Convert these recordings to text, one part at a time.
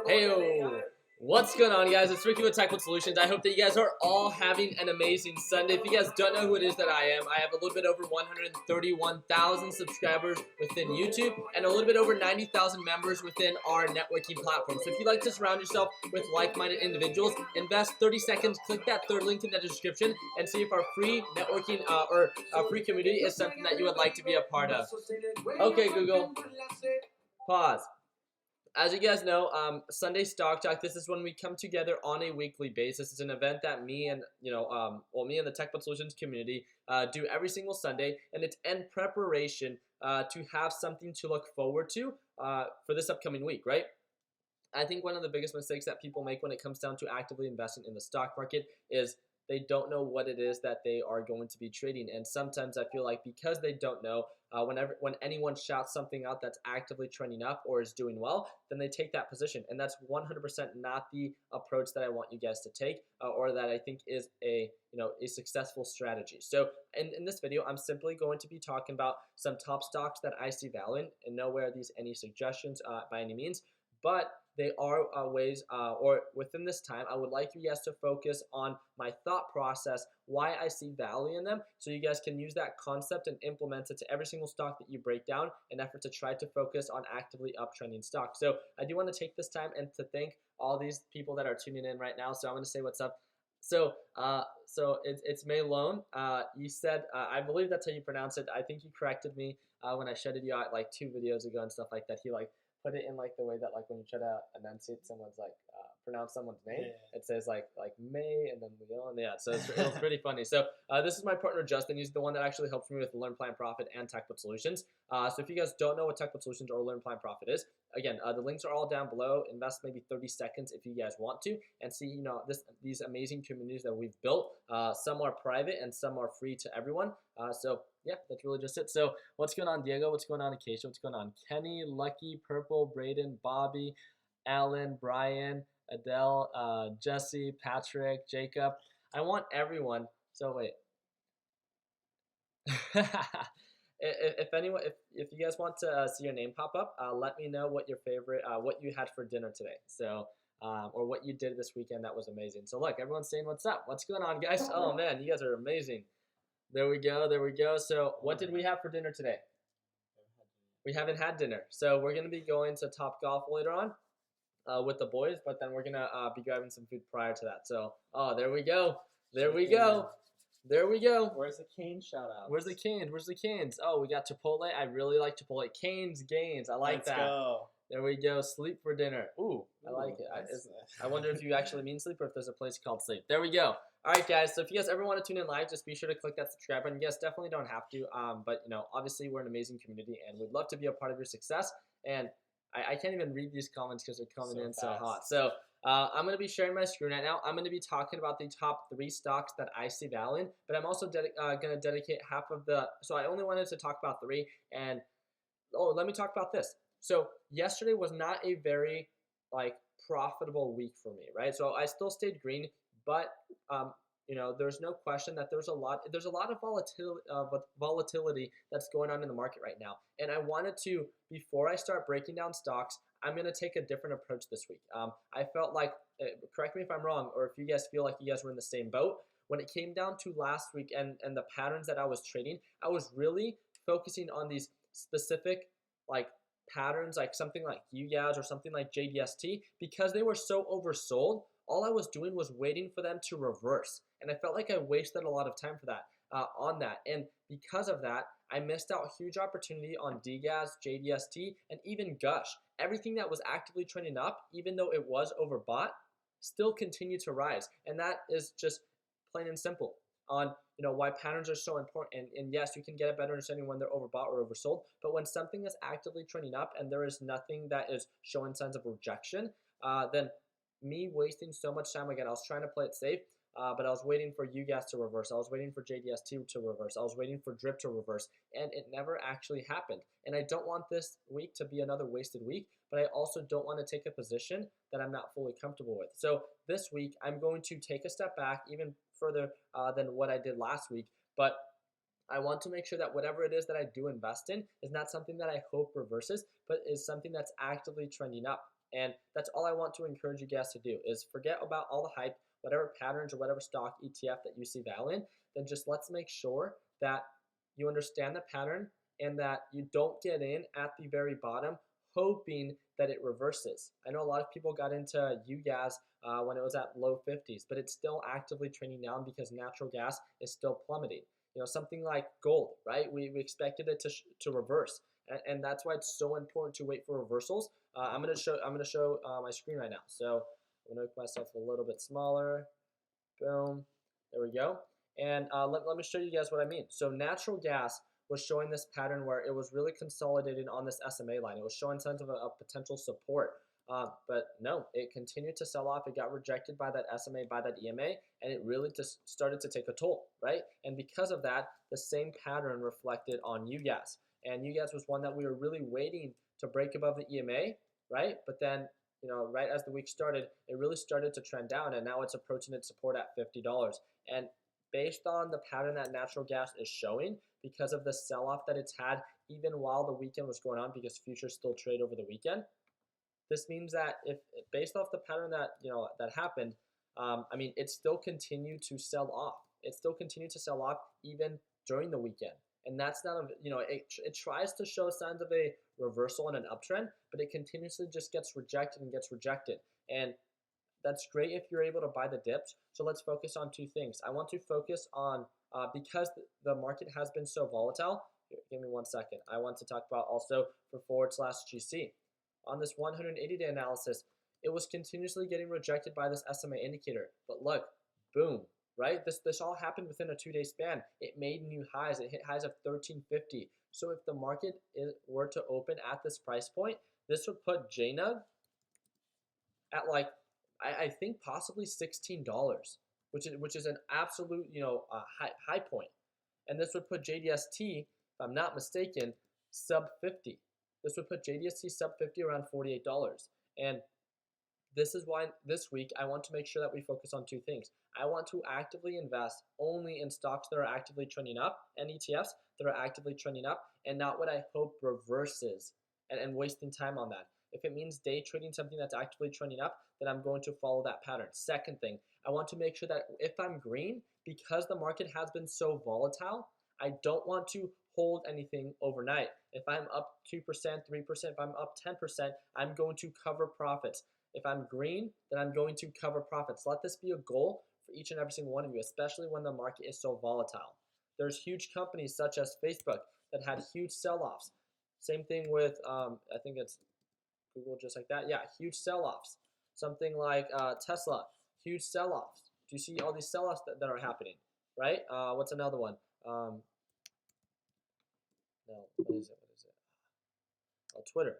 Hey, what's going on, guys? It's Ricky with Technical Solutions. I hope that you guys are all having an amazing Sunday. If you guys don't know who it is that I am a little bit over 131,000 subscribers within YouTube and a little bit over 90,000 members within our networking platform. So if you'd like to surround yourself with like-minded individuals, invest 30 seconds, click that third link in the description, and see if our free networking or free community is something that you would like to be a part of. Okay, Google, pause. As you guys know, Sunday Stock Talk, this is when we come together on a weekly basis. It's an event that me and, me and the Technical Solutions community do every single Sunday, and it's in preparation to have something to look forward to for this upcoming week, right? I think one of the biggest mistakes that people make when it comes down to actively investing in the stock market is they don't know what it is that they are going to be trading. And sometimes I feel like because they don't know, when anyone shouts something out that's actively trending up or is doing well, then they take that position. And that's 100% not the approach that I want you guys to take, or that I think is a successful strategy. So in this video, I'm simply going to be talking about some top stocks that I see value in, and nowhere are these any suggestions by any means, but they are ways, or within this time, I would like you guys to focus on my thought process, why I see value in them, so you guys can use that concept and implement it to every single stock that you break down in effort to try to focus on actively uptrending stocks. So I do want to take this time and to thank all these people that are tuning in right now. So I'm going to say what's up. So it's Maylone. You said, I believe that's how you pronounce it. I think you corrected me when I shouted you out like 2 videos ago and stuff like that. He put it in like the way that like when you try to enunciate someone's pronounce someone's name, it says like May and then Leon. Yeah, so it was pretty funny. So this is my partner Justin. He's the one that actually helps me with Learn, Plan, Profit and Technical Solutions. So if you guys don't know what Technical Solutions or Learn, Plan, Profit is, again, the links are all down below. Invest maybe 30 seconds if you guys want to, and see these amazing communities that we've built. Some are private and some are free to everyone. So yeah, that's really just it. So what's going on, Diego? What's going on, Acacia? What's going on, Kenny, Lucky, Purple, Braden, Bobby, Alan, Brian, Adele, Jesse, Patrick, Jacob? I want everyone. So wait. if you guys want to see your name pop up, let me know what your favorite, what you had for dinner today. So, or what you did this weekend that was amazing. So look, everyone's saying what's up. What's going on, guys? Oh man, you guys are amazing. There we go. There we go. So what did we have for dinner today? We haven't had dinner. So we're going to be going to Top Golf later on with the boys, but then we're going to be grabbing some food prior to that. So, there we go. There we go. There we go. Where's the Canes shout out? Where's the Canes? Where's the Canes? Oh, we got Chipotle. I really like Chipotle. Canes, gains. I like that. Let's go. There we go. Sleep for dinner. Ooh, I like it. I wonder if you actually mean sleep or if there's a place called sleep. There we go. All right, guys. So if you guys ever want to tune in live, just be sure to click that subscribe button. You guys definitely don't have to. But obviously we're an amazing community, and we'd love to be a part of your success. And I can't even read these comments because they're coming in so hot. So I'm going to be sharing my screen right now. I'm going to be talking about the top 3 stocks that I see value in, but I'm also going to dedicate half of the. So I only wanted to talk about 3, and let me talk about this. So yesterday was not a very profitable week for me, right? So I still stayed green, but there's no question that there's a lot of volatility that's going on in the market right now. And I wanted to, before I start breaking down stocks, I'm going to take a different approach this week. I felt like, correct me if I'm wrong, or if you guys feel like you guys were in the same boat, when it came down to last week and the patterns that I was trading, I was really focusing on these specific patterns, like something like UGAs or something like JDST, because they were so oversold. All I was doing was waiting for them to reverse, and I felt like I wasted a lot of time for that on that. And because of that, I missed out huge opportunity on DGAS, JDST, and even Gush. Everything that was actively trending up, even though it was overbought, still continued to rise. And that is just plain and simple on why patterns are so important. And yes, you can get a better understanding when they're overbought or oversold, but when something is actively trending up and there is nothing that is showing signs of rejection, then me wasting so much time, again, I was trying to play it safe, but I was waiting for UGAS to reverse. I was waiting for JDST to reverse. I was waiting for DRIP to reverse, and it never actually happened. And I don't want this week to be another wasted week, but I also don't want to take a position that I'm not fully comfortable with. So this week, I'm going to take a step back even further than what I did last week, but I want to make sure that whatever it is that I do invest in is not something that I hope reverses, but is something that's actively trending up. And that's all I want to encourage you guys to do is forget about all the hype, whatever patterns or whatever stock ETF that you see value in, then just let's make sure that you understand the pattern and that you don't get in at the very bottom hoping that it reverses. I know a lot of people got into UGAS when it was at low 50s, but it's still actively trending down because natural gas is still plummeting. Something like gold, right? We expected it to reverse, and that's why it's so important to wait for reversals. I'm gonna show my screen right now. So I'm gonna make myself a little bit smaller. Boom. There we go. And let me show you guys what I mean. So natural gas was showing this pattern where it was really consolidating on this SMA line. It was showing signs of a potential support. But no, it continued to sell off. It got rejected by that SMA, by that EMA, and it really just started to take a toll, right? And because of that, the same pattern reflected on UGAS. And UGAS was one that we were really waiting to break above the EMA, right? But then, right as the week started, it really started to trend down, and now it's approaching its support at $50. And based on the pattern that natural gas is showing, because of the sell-off that it's had, even while the weekend was going on, because futures still trade over the weekend, this means that if based off the pattern that that happened, I mean, it still continued to sell off. It still continued to sell off even during the weekend, and that's not a it tries to show signs of a reversal and an uptrend, but it continuously just gets rejected and gets rejected. And that's great if you're able to buy the dips. So let's focus on two things. I want to focus on because the market has been so volatile. Here, give me 1 second. I want to talk about also for forward/GC. On this 180-day analysis, it was continuously getting rejected by this SMA indicator. But look, boom, right? This all happened within a 2-day span. It made new highs. It hit highs of 1350. So if the market were to open at this price point, this would put JNUG at like I think possibly $16, which is an absolute high point, and this would put JDST, if I'm not mistaken, sub 50. This would put JDST sub 50 around $48, and this is why this week I want to make sure that we focus on two things. I want to actively invest only in stocks that are actively trending up and ETFs that are actively trending up, and not what I hope reverses and wasting time on that. If it means day trading something that's actively trending up, then I'm going to follow that pattern. Second thing, I want to make sure that if I'm green, because the market has been so volatile, I don't want to hold anything overnight. If I'm up 2%, 3%, if I'm up 10%, I'm going to cover profits. If I'm green, then I'm going to cover profits. Let this be a goal for each and every single one of you, especially when the market is so volatile. There's huge companies such as Facebook that had huge sell-offs. Same thing with, I think it's Google, just like that. Yeah, huge sell-offs. Something like Tesla, huge sell-offs. Do you see all these sell-offs that are happening, right? What's another one? No, what is it? Oh, Twitter.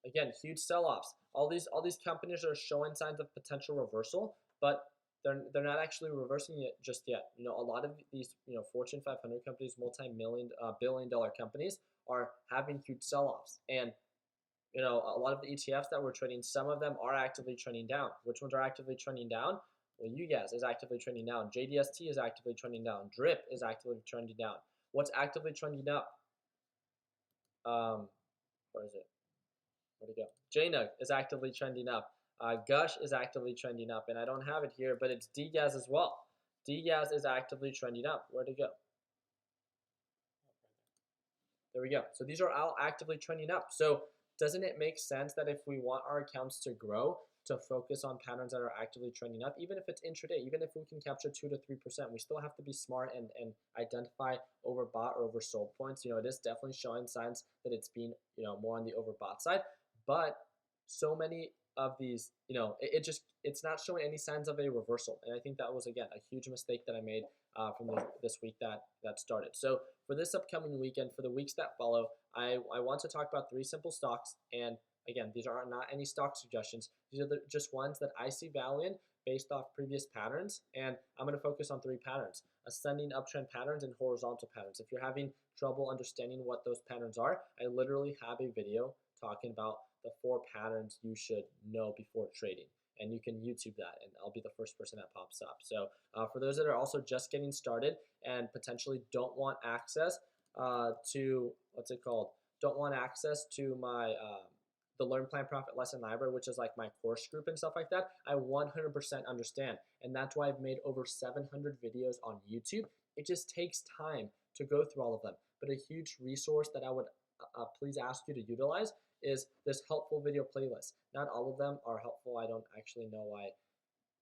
Again, huge sell-offs. All these companies are showing signs of potential reversal, but they're not actually reversing it just yet. A lot of these Fortune 500 companies, multi-million billion-dollar companies are having huge sell-offs, and a lot of the ETFs that we're trading, some of them are actively trending down. Which ones are actively trending down? Well, UGAS is actively trending down. JDST is actively trending down. DRIP is actively trending down. What's actively trending up? Where is it? Where'd it go? JNUG is actively trending up. Gush is actively trending up, and I don't have it here, but it's DGAS as well. DGAS is actively trending up. Where'd it go? There we go. So these are all actively trending up. So doesn't it make sense that if we want our accounts to grow, to focus on patterns that are actively trending up, even if it's intraday, even if we can capture 2 to 3%, we still have to be smart and identify overbought or oversold points. It is definitely showing signs that it's been, more on the overbought side, but so many of these, it's not showing any signs of a reversal. And I think that was, again, a huge mistake that I made from this week that started. So for this upcoming weekend, for the weeks that follow, I want to talk about 3 simple stocks. And again, these are not any stock suggestions. These are just ones that I see value in based off previous patterns. And I'm going to focus on 3 patterns: ascending uptrend patterns and horizontal patterns. If you're having trouble understanding what those patterns are, I literally have a video talking about the 4 patterns you should know before trading. and you can YouTube that, and I'll be the first person that pops up. So for those that are also just getting started and potentially don't want access to, what's it called? Don't want access to my the Learn Plan Profit Lesson Library, which is like my course group and stuff like that, I 100% understand. And that's why I've made over 700 videos on YouTube. It just takes time to go through all of them. But a huge resource that I would please ask you to utilize is this helpful video playlist. Not all of them are helpful. I don't actually know why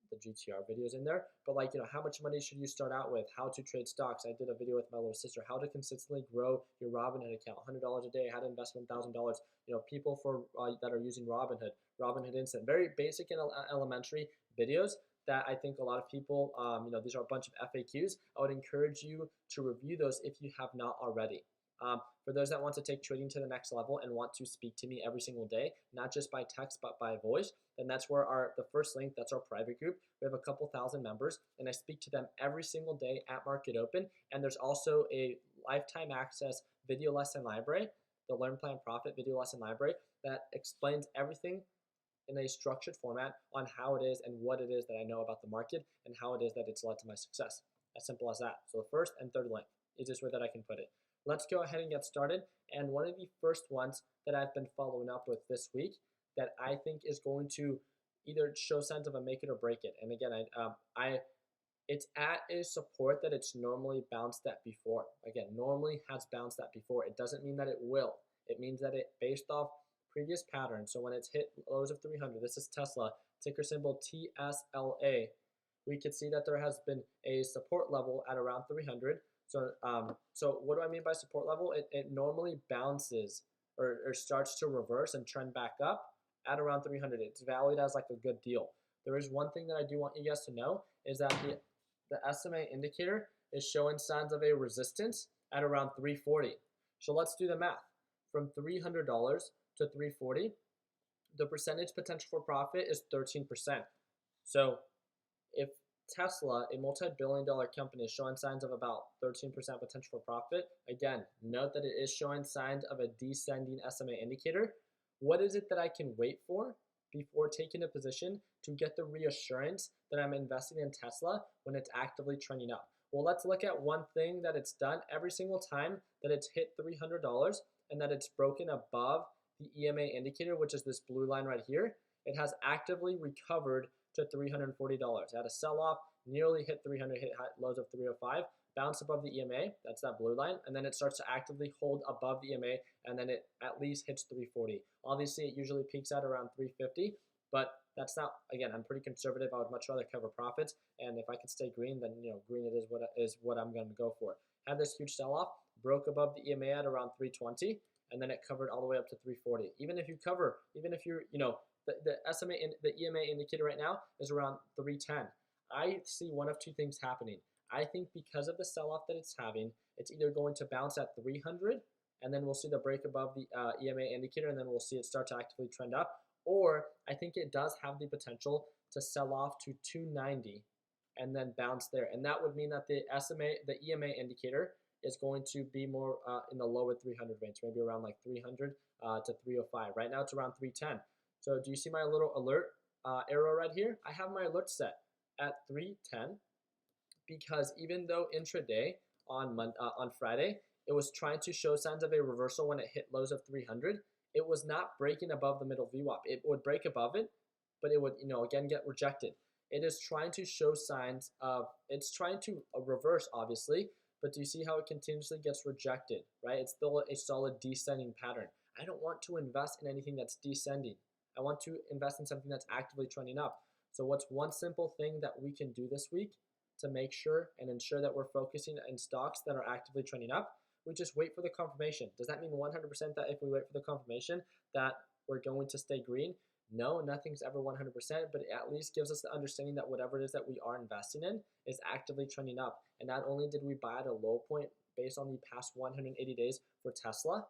the GTR videos in there, but like, how much money should you start out with, how to trade stocks. I did a video with my little sister, how to consistently grow your Robinhood account, $100 a day, how to invest $1,000, people for that are using Robinhood Instant, very basic and elementary videos that I think a lot of people, these are a bunch of FAQs. I would encourage you to review those if you have not already. For those that want to take trading to the next level and want to speak to me every single day, not just by text but by voice, then that's where the first link, that's our private group. We have a couple thousand members, and I speak to them every single day at market open. And there's also a lifetime access video lesson library, the Learn Plan Profit video lesson library, that explains everything in a structured format on how it is and what it is that I know about the market and how it is that it's led to my success. As simple as that. So the first and third link is just way that I can put it. Let's go ahead and get started. And one of the first ones that I've been following up with this week that I think is going to either show signs of a make it or break it. And again, it's at a support that it's normally bounced at before. Again, normally has bounced at before. It doesn't mean that it will. It means that it based off previous patterns. So when it's hit lows of 300, this is Tesla, ticker symbol TSLA. We could see that there has been a support level at around 300. So what do I mean by support level? It normally bounces or starts to reverse and trend back up at around 300. It's valued as like a good deal. There is one thing that I do want you guys to know is that the SMA indicator is showing signs of a resistance at around 340. So let's do the math. From $300 to 340, the percentage potential for profit is 13%. So if Tesla, a multi-billion-dollar company, is showing signs of about 13% potential for profit, again, note that it is showing signs of a descending SMA indicator. What is it that I can wait for before taking a position to get the reassurance that I'm investing in Tesla when it's actively trending up? Well, let's look at one thing that it's done every single time that it's hit $300 and that it's broken above the EMA indicator, which is this blue line right here. It has actively recovered to $340. It had a sell-off, nearly hit 300, hit lows of 305, bounce above the EMA, that's that blue line, and then it starts to actively hold above the EMA, and then it at least hits 340. Obviously, it usually peaks at around 350, but that's not, again, I'm pretty conservative. I would much rather cover profits, and if I could stay green, then green it is what I'm going to go for. Had this huge sell-off, broke above the EMA at around 320, and then it covered all the way up to 340. Even if you're, the SMA, the EMA indicator right now is around 310. I see one of two things happening. I think because of the sell-off that it's having, it's either going to bounce at 300, and then we'll see the break above the EMA indicator, and then we'll see it start to actively trend up. Or I think it does have the potential to sell off to 290 and then bounce there. And that would mean that the EMA indicator is going to be more in the lower 300 range, maybe around like 300 to 305. Right now it's around 310. So do you see my little alert arrow right here? I have my alert set at 310 because even though intraday on Friday, it was trying to show signs of a reversal when it hit lows of 300, it was not breaking above the middle VWAP. It would break above it, but it would, again, get rejected. It is trying to show signs of, it's trying to reverse, obviously, but do you see how it continuously gets rejected, right? It's still a solid descending pattern. I don't want to invest in anything that's descending. I want to invest in something that's actively trending up. So what's one simple thing that we can do this week to make sure and ensure that we're focusing in stocks that are actively trending up? We just wait for the confirmation. Does that mean 100% that if we wait for the confirmation that we're going to stay green? No, nothing's ever 100%, but it at least gives us the understanding that whatever it is that we are investing in is actively trending up. And not only did we buy at a low point based on the past 180 days for Tesla,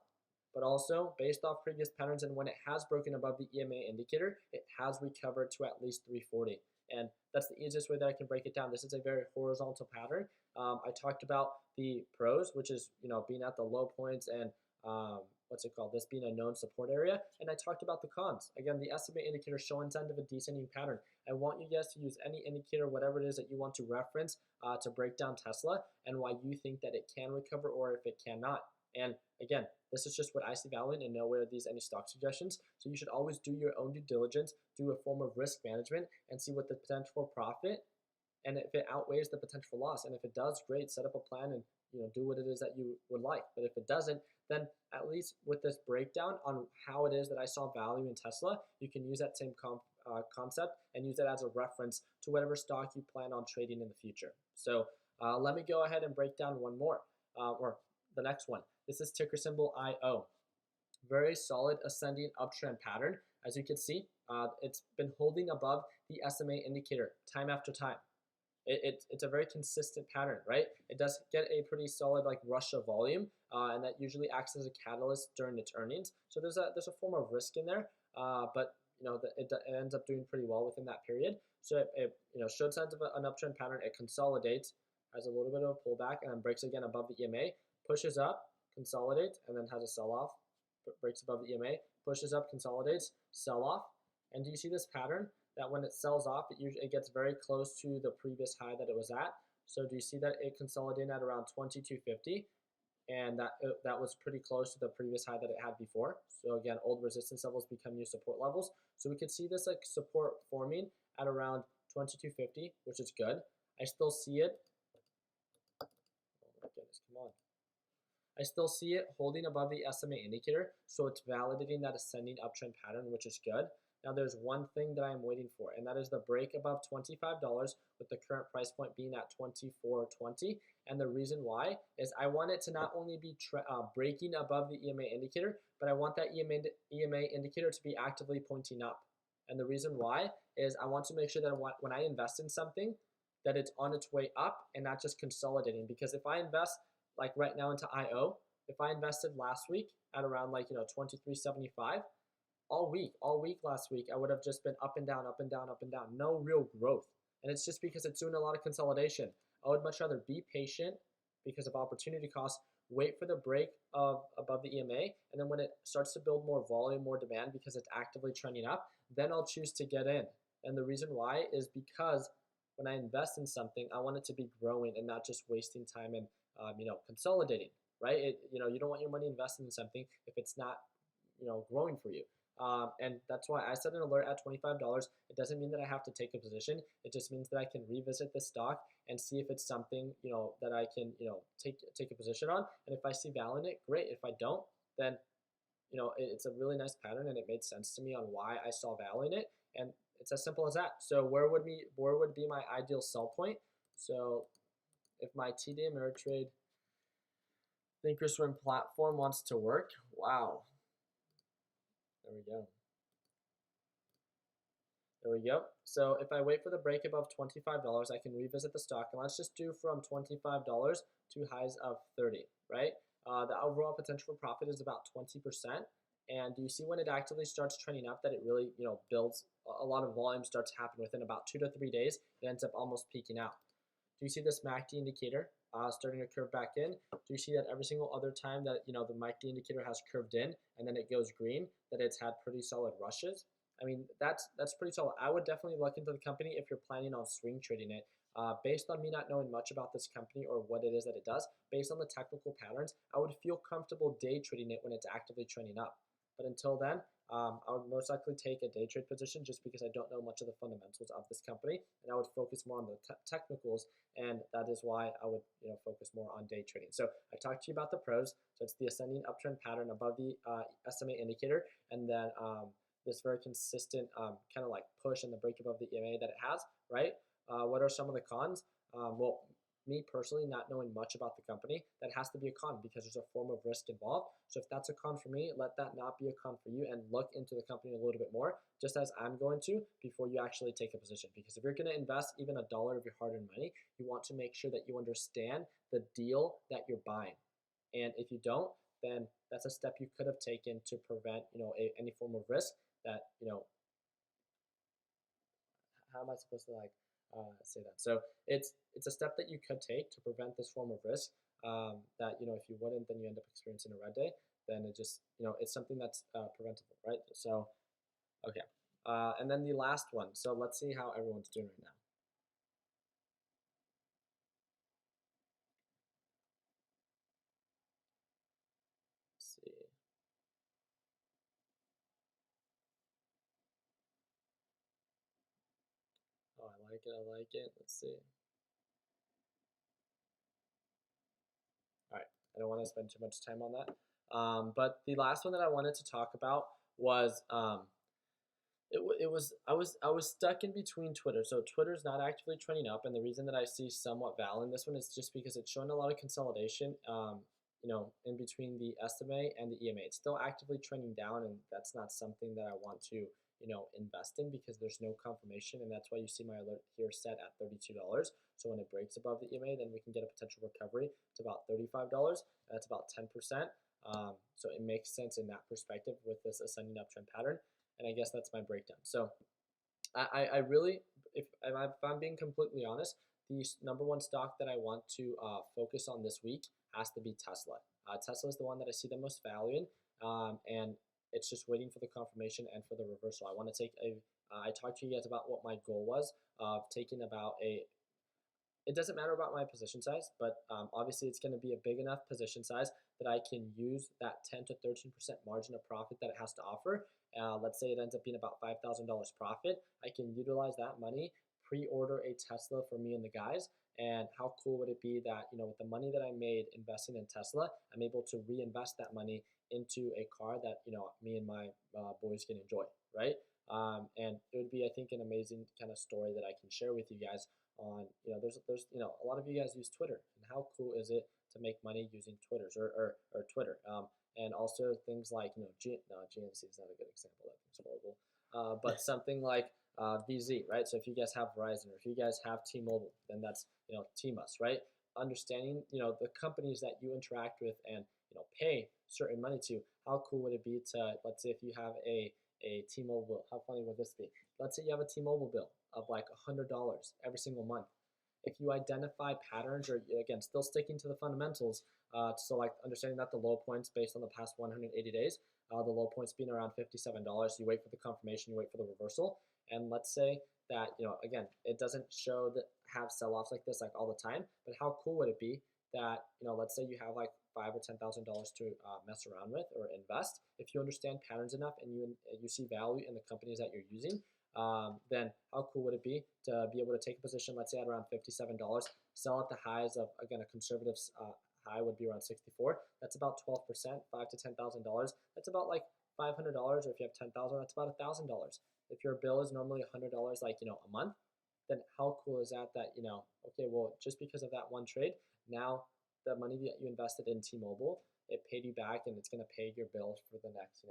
but also based off previous patterns, and when it has broken above the EMA indicator, it has recovered to at least 340. And that's the easiest way that I can break it down. This is a very horizontal pattern. I talked about the pros, which is being at the low points and what's it called, this being a known support area, and I talked about the cons. Again, the SMA indicator showing signs of a descending pattern. I want you guys to use any indicator, whatever it is that you want to reference to break down Tesla and why you think that it can recover or if it cannot. And again, this is just what I see value in, and nowhere are these any stock suggestions. So you should always do your own due diligence, do a form of risk management, and see what the potential for profit and if it outweighs the potential for loss. And if it does, great, set up a plan and do what it is that you would like. But if it doesn't, then at least with this breakdown on how it is that I saw value in Tesla, you can use that same concept and use that as a reference to whatever stock you plan on trading in the future. So let me go ahead and break down one more, or the next one. This is ticker symbol IO. Very solid ascending uptrend pattern. As you can see, it's been holding above the SMA indicator time after time. It's a very consistent pattern, right? It does get a pretty solid like rush of volume, and that usually acts as a catalyst during its earnings. So there's a form of risk in there, but it ends up doing pretty well within that period. So it showed signs of an uptrend pattern. It consolidates, has a little bit of a pullback, and then breaks again above the EMA, pushes up, consolidates, and then has a sell-off. Breaks above the EMA, pushes up, consolidates, sell-off. And do you see this pattern? That when it sells off, it gets very close to the previous high that it was at. So do you see that it consolidated at around 2250, and that was pretty close to the previous high that it had before. So again, old resistance levels become new support levels. So we could see this like support forming at around 2250, which is good. I still see it. Oh my goodness, come on. I still see it holding above the SMA indicator, so it's validating that ascending uptrend pattern, which is good. Now there's one thing that I'm waiting for, and that is the break above $25 with the current price point being at $24.20. And the reason why is I want it to not only be breaking above the EMA indicator, but I want that EMA indicator to be actively pointing up. And the reason why is I want to make sure that when I invest in something, that it's on its way up and not just consolidating. Because if I invest like right now into IO, if I invested last week at around like 23.75, all week last week, I would have just been up and down, up and down, up and down. No real growth. And it's just because it's doing a lot of consolidation. I would much rather be patient because of opportunity cost, wait for the break of above the EMA, and then when it starts to build more volume, more demand because it's actively trending up, then I'll choose to get in. And the reason why is because when I invest in something, I want it to be growing and not just wasting time and consolidating, right? You don't want your money invested in something if it's not growing for you. And that's why I set an alert at $25. It doesn't mean that I have to take a position. It just means that I can revisit the stock and see if it's something that I can take a position on. And if I see value in it, great. If I don't, then it's a really nice pattern, and it made sense to me on why I saw value in it. And it's as simple as that. So where would be my ideal sell point? So if my TD Ameritrade Thinkorswim platform wants to work, wow. There we go. There we go. So if I wait for the break above $25, I can revisit the stock. And let's just do from $25 to highs of 30, right? The overall potential for profit is about 20%. And do you see when it actively starts trending up that it really, builds a lot of volume starts to happen within about 2 to 3 days. It ends up almost peaking out. Do you see this MACD indicator starting to curve back in? Do you see that every single other time that the MACD indicator has curved in and then it goes green, that it's had pretty solid rushes? I mean, that's pretty solid. I would definitely look into the company if you're planning on swing trading it. Based on me not knowing much about this company or what it is that it does, based on the technical patterns, I would feel comfortable day trading it when it's actively trending up. But until then, I would most likely take a day trade position just because I don't know much of the fundamentals of this company, and I would focus more on the technicals, and that is why I would focus more on day trading. So I talked to you about the pros. So it's the ascending uptrend pattern above the SMA indicator, and then this very consistent kind of like push and the break above the EMA that it has, right? What are some of the cons? Well, me personally not knowing much about the company, that has to be a con because there's a form of risk involved. So if that's a con for me, let that not be a con for you and look into the company a little bit more, just as I'm going to, before you actually take a position. Because if you're going to invest even $1 of your hard-earned money, you want to make sure that you understand the deal that you're buying. And if you don't, then that's a step you could have taken to prevent any form of risk that how am I supposed to say that? So it's a step that you could take to prevent this form of risk that if you wouldn't, then you end up experiencing a red day. then it just, it's something that's preventable, right? So, okay. And then the last one. So let's see how everyone's doing right now. Let's see. Oh, I like it. I like it. Let's see. All right. I don't want to spend too much time on that. But the last one that I wanted to talk about was it was I was stuck in between Twitter. So Twitter's not actively trending up, and the reason that I see somewhat value in this one is just because it's showing a lot of consolidation. In between the SMA and the EMA, it's still actively trending down, and that's not something that I want to invest in because there's no confirmation, and that's why you see my alert here set at $32. So when it breaks above the EMA, then we can get a potential recovery to about $35. That's about 10%. So it makes sense in that perspective with this ascending uptrend pattern. And I guess that's my breakdown. So I really, if I'm being completely honest, the number one stock that I want to focus on this week has to be Tesla. Tesla is the one that I see the most value in, and it's just waiting for the confirmation and for the reversal. I want to take I talked to you guys about what my goal was of taking about it doesn't matter about my position size, but obviously it's going to be a big enough position size that I can use that 10 to 13% margin of profit that it has to offer. Let's say it ends up being about $5,000 profit. I can utilize that money, pre-order a Tesla for me and the guys. And how cool would it be that, with the money that I made investing in Tesla, I'm able to reinvest that money into a car that, me and my boys can enjoy, right? And it would be, I think, an amazing kind of story that I can share with you guys on, there's a lot of you guys use Twitter, and how cool is it to make money using Twitters or Twitter, and also things like GNC is not a good example, that thing's horrible, but something like VZ, right? So if you guys have Verizon or if you guys have T-Mobile, then that's T-Mus, right? Understanding the companies that you interact with and pay certain money to, how cool would it be to, let's say if you have a T-Mobile bill, how funny would this be? Let's say you have a T-Mobile bill of like $100 every single month. If you identify patterns, or again, still sticking to the fundamentals, so like understanding that the low points based on the past 180 days, the low points being around $57, you wait for the confirmation, you wait for the reversal, and let's say that, again, it doesn't show that have sell-offs like this like all the time, but how cool would it be that, let's say you have like $5,000 or $10,000 to mess around with or invest. If you understand patterns enough and you see value in the companies that you're using, then how cool would it be to be able to take a position, let's say at around $57, sell at the highs of, again, a conservative high would be around 64. That's about 12%, $5,000 to $10,000. That's about like $500, or if you have 10,000, that's about $1,000. If your bill is normally $100, like a month, then how cool is that? That okay, well, just because of that one trade, now the money that you invested in T-Mobile, it paid you back, and it's going to pay your bills for the next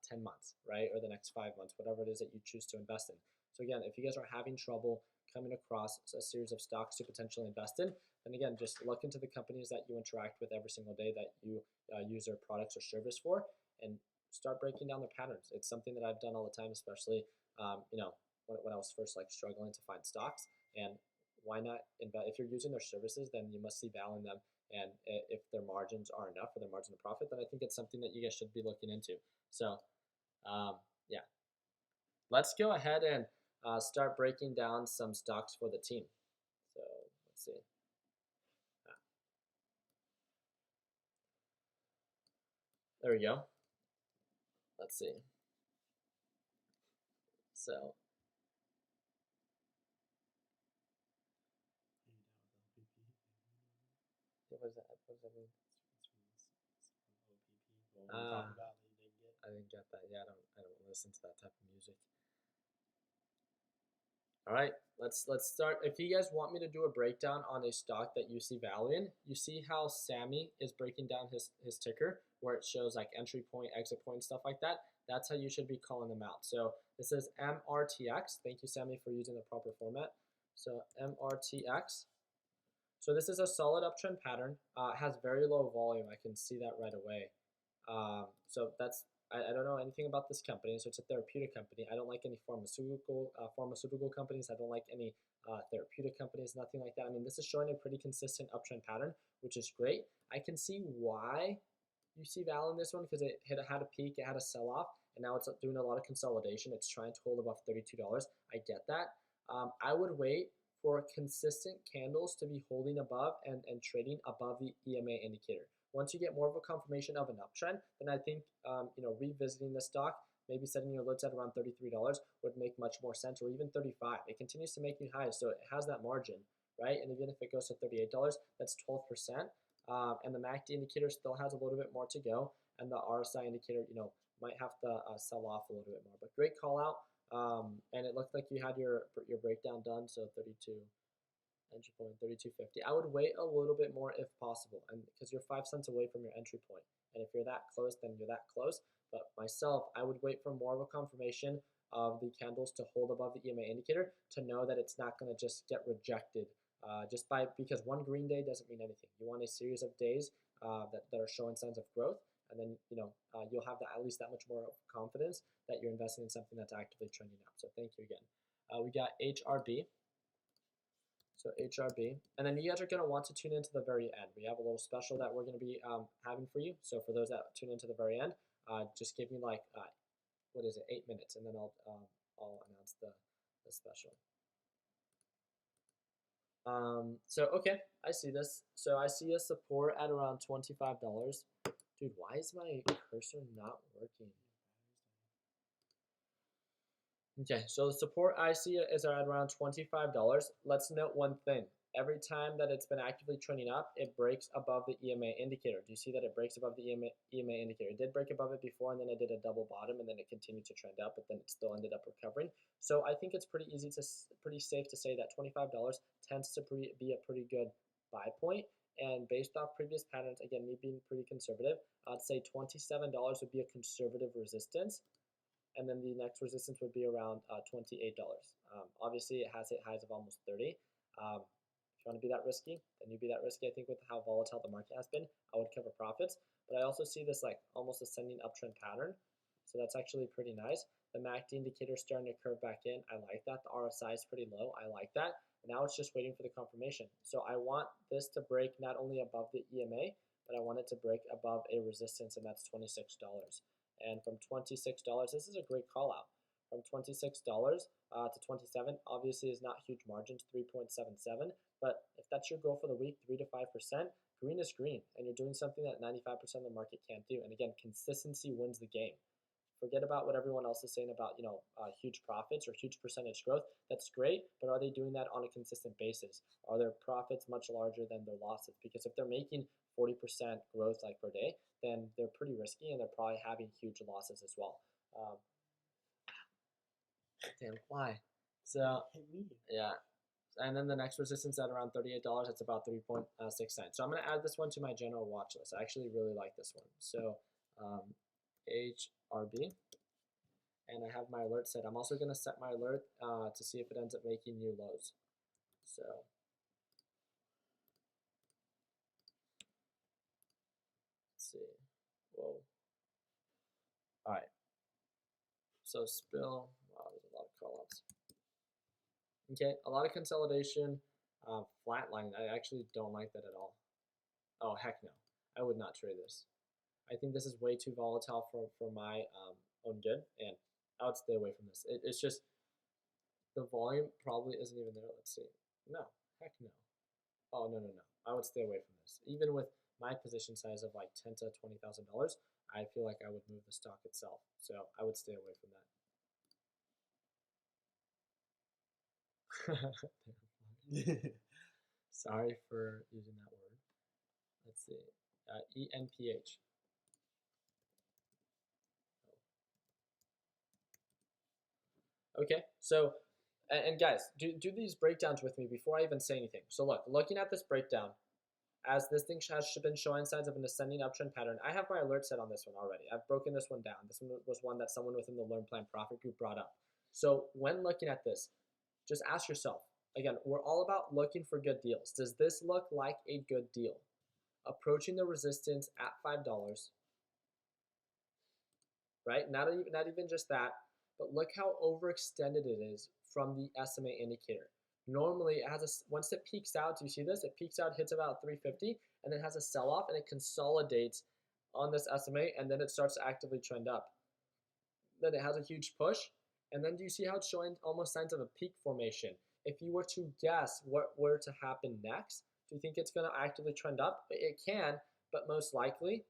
10 months, right? Or the next 5 months, whatever it is that you choose to invest in. So again, if you guys are having trouble coming across a series of stocks to potentially invest in, then again, just look into the companies that you interact with every single day that you use their products or service for, and start breaking down their patterns. It's something that I've done all the time, especially when I was first like struggling to find stocks. And why not invest? If you're using their services, then you must see value in them. And if their margins are enough for their margin of profit, then I think it's something that you guys should be looking into. So, yeah, let's go ahead and start breaking down some stocks for the team. So let's see. There we go. Let's see. So what does that? What does that mean? I didn't get that. Yeah, I don't listen to that type of music. All right, let's start. If you guys want me to do a breakdown on a stock that you see value in, you see how Sammy is breaking down his ticker, where it shows like entry point, exit point, stuff like that. That's how you should be calling them out. So this is MRTX. Thank you, Sammy, for using the proper format. So MRTX. So this is a solid uptrend pattern. Has very low volume. I can see that right away. So that's I don't know anything about this company. So it's a therapeutic company. I don't like any pharmaceutical companies. I don't like any therapeutic companies. Nothing like that. I mean, this is showing a pretty consistent uptrend pattern, which is great. I can see why you see value in this one because it had a peak, it had a sell-off, and now it's doing a lot of consolidation. It's trying to hold above $32. I get that. I would wait for consistent candles to be holding above and trading above the EMA indicator. Once you get more of a confirmation of an uptrend, then I think revisiting the stock, maybe setting your lids at around $33 would make much more sense, or even 35. It continues to make new highs, so it has that margin, right? And even if it goes to $38, that's 12%. And the MACD indicator still has a little bit more to go, and the RSI indicator, might have to sell off a little bit more. But great call out. And it looked like you had your breakdown done, so 32 entry point, 32.50. I would wait a little bit more if possible, and because you're 5 cents away from your entry point, and if you're that close, then you're that close. But myself, I would wait for more of a confirmation of the candles to hold above the EMA indicator to know that it's not going to just get rejected because one green day doesn't mean anything. You want a series of days that are showing signs of growth, and then you'll have at least that much more confidence that you're investing in something that's actively trending up. So thank you again. We got HRB. So HRB, and then you guys are going to want to tune into the very end. We have a little special that we're going to be having for you. So for those that tune into the very end, just give me like 8 minutes, and then I'll announce the special. So okay, I see this. So I see a support at around $25. Dude, why is my cursor not working? Okay, so the support I see is at around $25. Let's note one thing. Every time that it's been actively trending up, it breaks above the EMA indicator. Do you see that it breaks above the EMA indicator? It did break above it before, and then it did a double bottom, and then it continued to trend up, but then it still ended up recovering. So I think it's pretty safe to say that $25 tends to be a pretty good buy point. And based off previous patterns, again, me being pretty conservative, I'd say $27 would be a conservative resistance. And then the next resistance would be around $28. Obviously, it has hit highs of almost 30. If you want to be that risky, then you be that risky. I think with how volatile the market has been, I would cover profits. But I also see this like almost ascending uptrend pattern. So that's actually pretty nice. The MACD indicator is starting to curve back in. I like that. The RSI is pretty low. I like that. Now it's just waiting for the confirmation. So I want this to break not only above the EMA, but I want it to break above a resistance, and that's $26. And from $26, this is a great call out. From $26 to $27, obviously is not huge margins, 3.77. But if that's your goal for the week, 3 to 5%, green is green, and you're doing something that 95% of the market can't do. And again, consistency wins the game. Forget about what everyone else is saying about huge profits or huge percentage growth. That's great, but are they doing that on a consistent basis? Are their profits much larger than their losses? Because if they're making 40% growth like per day, then they're pretty risky, and they're probably having huge losses as well. Damn, why? So yeah, and then the next resistance at around $38. It's about 3.6 cents. So I'm gonna add this one to my general watch list. I actually really like this one. So HRB, and I have my alert set. I'm also gonna set my alert to see if it ends up making new lows. So let's see. Whoa. All right. So spill. Wow, there's a lot of callouts. Okay, a lot of consolidation, flatlining. I actually don't like that at all. Oh, heck no. I would not trade this. I think this is way too volatile for my own good, and I would stay away from this. It's just, the volume probably isn't even there. Let's see. No, heck no. Oh, no. I would stay away from this. Even with my position size of like $10,000 to $20,000, I feel like I would move the stock itself. So I would stay away from that. Sorry for using that word. Let's see. ENPH. Okay, so, and guys, do these breakdowns with me before I even say anything. So look, looking at this breakdown, as this thing has been showing signs of an ascending uptrend pattern, I have my alert set on this one already. I've broken this one down. This one was one that someone within the Learn Plan Profit group brought up. So when looking at this, just ask yourself, again, we're all about looking for good deals. Does this look like a good deal? Approaching the resistance at $5, right? Not even just that, but look how overextended it is from the SMA indicator. Normally, it has once it peaks out, do you see this? It peaks out, hits about 350, and then has a sell-off, and it consolidates on this SMA, and then it starts to actively trend up. Then it has a huge push, and then do you see how it's showing almost signs of a peak formation? If you were to guess what were to happen next, do you think it's going to actively trend up? It can, but most likely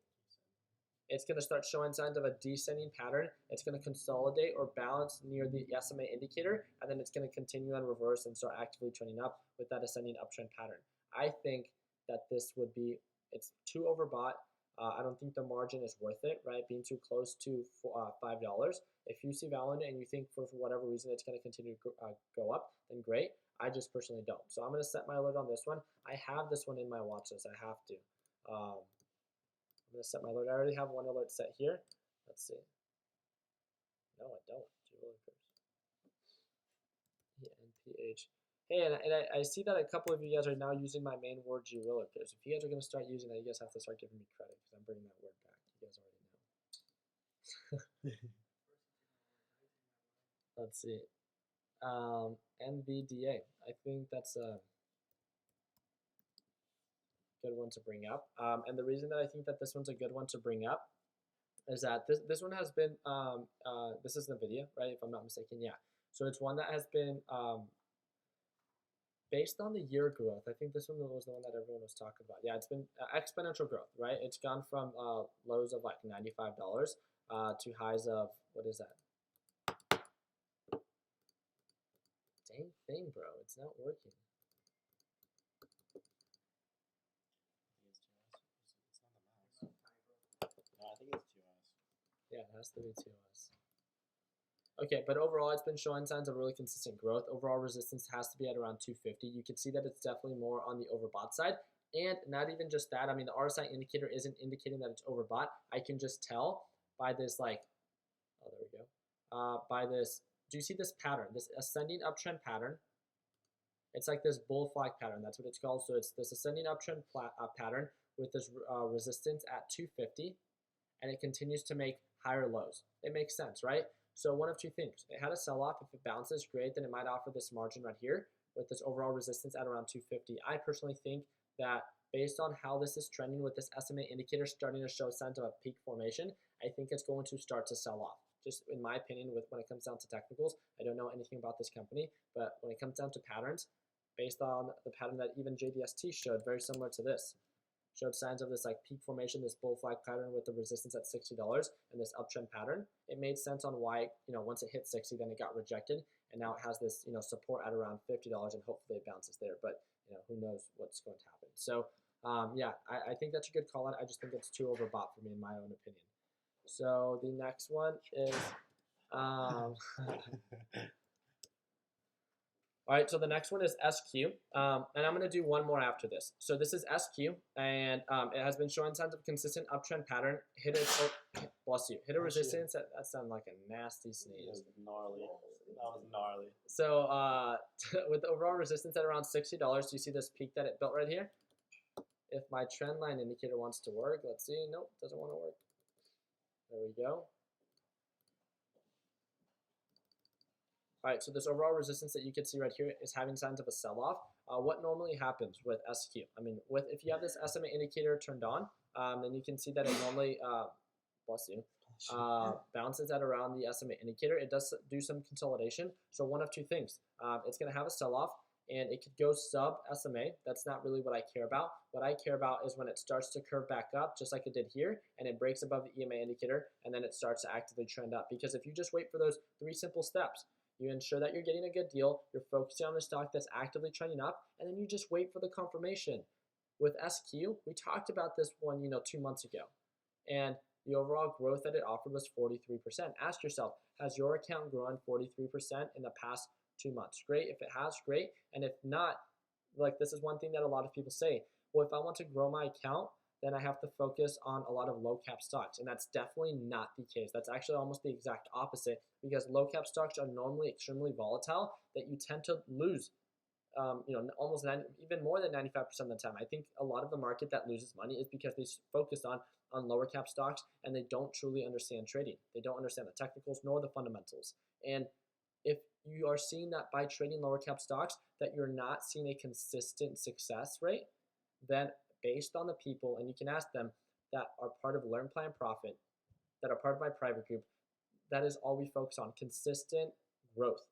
it's going to start showing signs of a descending pattern. It's going to consolidate or balance near the SMA indicator, and then it's going to continue on reverse and start actively trending up with that ascending uptrend pattern. I think that this would be, it's too overbought. I don't think the margin is worth it, right? Being too close to $5. If you see value in it and you think for whatever reason it's going to continue to go up, then great. I just personally don't. So I'm going to set my alert on this one. I have this one in my watch list. I have to. I'm going to set my alert. I already have one alert set here. Let's see. No, I don't. ENPH. Hey, and I see that a couple of you guys are now using my main word, Gutierrez. If you guys are going to start using that, you guys have to start giving me credit because I'm bringing that word back. You guys already know. Let's see. NVDA. I think that's a good one to bring up. And the reason that I think that this one's a good one to bring up is that this one has been, this is NVIDIA, right? If I'm not mistaken, yeah. So it's one that has been based on the year growth. I think this one was the one that everyone was talking about. Yeah, it's been exponential growth, right? It's gone from lows of like $95 to highs of, what is that? Dang thing, bro. It's not working. I think it's 2S. Yeah, it has to be 2S. Okay, but overall, it's been showing signs of really consistent growth. Overall resistance has to be at around 250. You can see that it's definitely more on the overbought side. And not even just that. I mean, the RSI indicator isn't indicating that it's overbought. I can just tell by this, like, oh, there we go. By this, do you see this pattern, this ascending uptrend pattern? It's like this bull flag pattern. That's what it's called. So it's this ascending uptrend pattern with this resistance at 250, and it continues to make higher lows. It makes sense, right? So one of two things. It had a sell-off. If it bounces, great. Then it might offer this margin right here with this overall resistance at around 250. I personally think that based on how this is trending with this SMA indicator starting to show signs of a peak formation, I think it's going to start to sell off. Just in my opinion, when it comes down to technicals, I don't know anything about this company, but when it comes down to patterns, based on the pattern that even JDST showed, very similar to this, showed signs of this like peak formation, this bull flag pattern with the resistance at $60 and this uptrend pattern. It made sense on why, once it hit 60, then it got rejected, and now it has this, support at around $50, and hopefully it bounces there. But who knows what's going to happen. So yeah, I think that's a good call out. I just think it's too overbought for me in my own opinion. So the next one is all right, so the next one is SQ, and I'm going to do one more after this. So this is SQ, and it has been showing signs of consistent uptrend pattern. Hit a, bless you, hit a resistance. That sounded like a nasty sneeze. That was gnarly. That was gnarly. So with the overall resistance at around $60, do you see this peak that it built right here? If my trend line indicator wants to work, let's see. Nope, doesn't want to work. There we go. All right, so this overall resistance that you can see right here is having signs of a sell-off. What normally happens with SQ? I mean, if you have this SMA indicator turned on, then you can see that it normally, bless you, bounces at around the SMA indicator. It does do some consolidation. So one of two things. It's going to have a sell-off, and it could go sub SMA. That's not really what I care about. What I care about is when it starts to curve back up, just like it did here, and it breaks above the EMA indicator, and then it starts to actively trend up. Because if you just wait for those 3 simple steps, you ensure that you're getting a good deal, you're focusing on the stock that's actively trending up, and then you just wait for the confirmation. With SQ, we talked about this one, 2 months ago, and the overall growth that it offered was 43%. Ask yourself, has your account grown 43% in the past 2 months? Great. If it has, great. And if not, like, this is one thing that a lot of people say, well, if I want to grow my account, then I have to focus on a lot of low cap stocks. And that's definitely not the case. That's actually almost the exact opposite, because low cap stocks are normally extremely volatile that you tend to lose, almost even more than 95% of the time. I think a lot of the market that loses money is because they focus on lower cap stocks and they don't truly understand trading. They don't understand the technicals nor the fundamentals. And if you are seeing that by trading lower cap stocks that you're not seeing a consistent success rate, then based on the people, and you can ask them, that are part of Learn Plan Profit, that are part of my private group, that is all we focus on, consistent growth.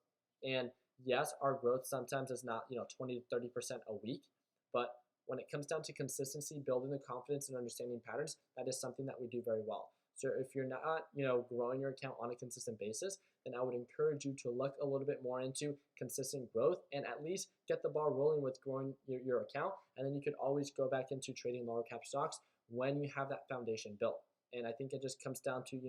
And yes, our growth sometimes is not 20 to 30% a week, but when it comes down to consistency, building the confidence and understanding patterns, that is something that we do very well. So if you're not growing your account on a consistent basis, then I would encourage you to look a little bit more into consistent growth and at least get the ball rolling with growing your account, and then you could always go back into trading lower cap stocks when you have that foundation built. And I think it just comes down to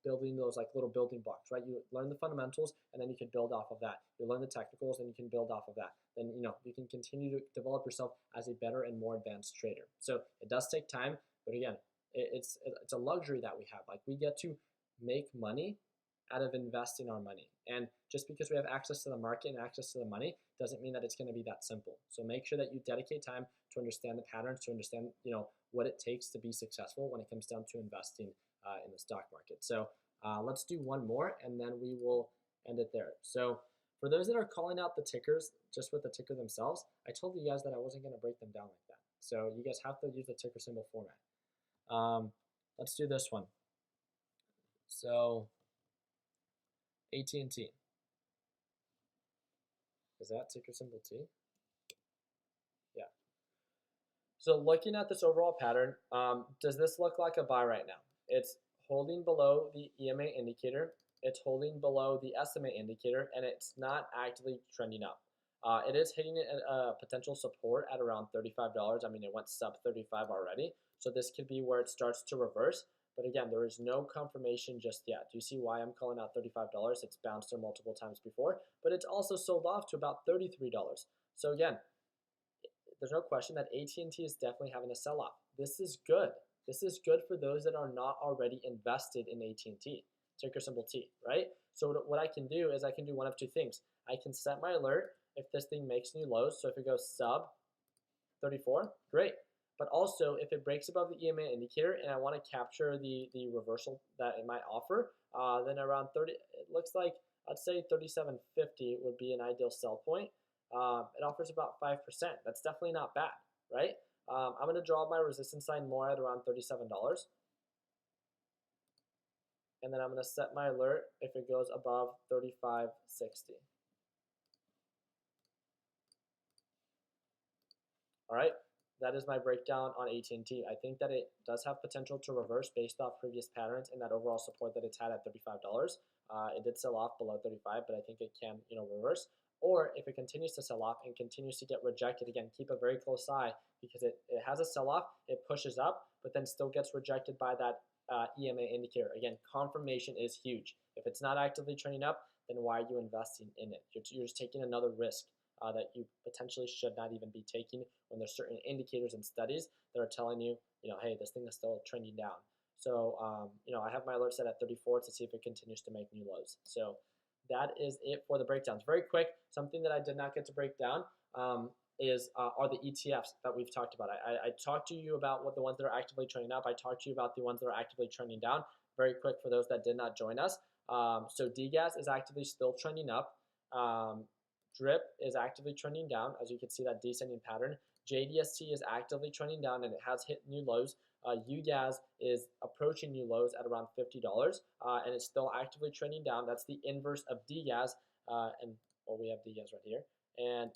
building those like little building blocks, right? You learn the fundamentals, and then you can build off of that. You learn the technicals, and you can build off of that. Then you can continue to develop yourself as a better and more advanced trader. So it does take time, but again, it's a luxury that we have. Like, we get to make money out of investing our money. And just because we have access to the market and access to the money doesn't mean that it's going to be that simple. So make sure that you dedicate time to understand the patterns, to understand what it takes to be successful when it comes down to investing in the stock market. So let's do one more, and then we will end it there. So for those that are calling out the tickers just with the ticker themselves, I told you guys that I wasn't going to break them down like that. So you guys have to use the ticker symbol format. Let's do this one. So AT&T. Is that ticker symbol T? Yeah. So looking at this overall pattern, does this look like a buy right now? It's holding below the EMA indicator, it's holding below the SMA indicator, and it's not actively trending up. It is hitting a potential support at around $35. I mean, it went sub 35 already, so this could be where it starts to reverse. But again, there is no confirmation just yet. Do you see why I'm calling out $35? It's bounced there multiple times before, but it's also sold off to about $33. So again, there's no question that AT&T is definitely having a sell-off. This is good. This is good for those that are not already invested in AT&T, ticker symbol T, right? So what I can do is I can do one of two things. I can set my alert if this thing makes new lows. So if it goes sub 34, great. But also, if it breaks above the EMA indicator and I want to capture the reversal that it might offer, then around 30, it looks like, I'd say 37.50 would be an ideal sell point. It offers about 5%. That's definitely not bad, right? I'm going to draw my resistance line more at around $37. And then I'm going to set my alert if it goes above 35.60. All right. That is my breakdown on AT&T. I think that it does have potential to reverse based off previous patterns and that overall support that it's had at $35. It did sell off below 35, but I think it can, reverse. Or if it continues to sell off and continues to get rejected, again, keep a very close eye because it has a sell-off, it pushes up, but then still gets rejected by that EMA indicator. Again, confirmation is huge. If it's not actively trending up, then why are you investing in it? You're just taking another risk that you potentially should not even be taking when there's certain indicators and studies that are telling you, hey, this thing is still trending down. So, I have my alert set at 34 to see if it continues to make new lows. So that is it for the breakdowns. Very quick, something that I did not get to break down are the ETFs that we've talked about. I talked to you about what the ones that are actively trending up. I talked to you about the ones that are actively trending down. Very quick for those that did not join us. So DGAS is actively still trending up. DRIP is actively trending down, as you can see that descending pattern. JDST is actively trending down and it has hit new lows. UGAS is approaching new lows at around $50 and it's still actively trending down. That's the inverse of DGAS, we have DGAS right here. And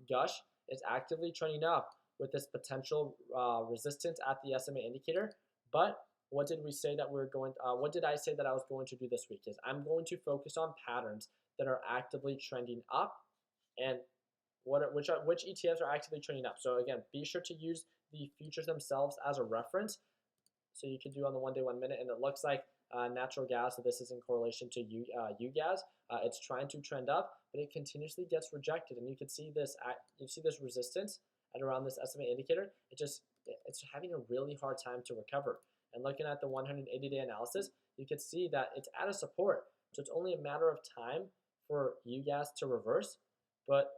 GUSH is actively trending up with this potential resistance at the SMA indicator. But what did we say that we're going? What did I say that I was going to do this week? Is I'm going to focus on patterns that are actively trending up, and which ETFs are actively trending up. So again, be sure to use the futures themselves as a reference. So you can do on the 1 day, 1 minute, and it looks like natural gas. So this is in correlation to UGAS. It's trying to trend up, but it continuously gets rejected, and you can see this. You see this resistance at around this SMA indicator. It's having a really hard time to recover. And looking at the 180-day analysis, you can see that it's at a support. So it's only a matter of time for UGAS to reverse. But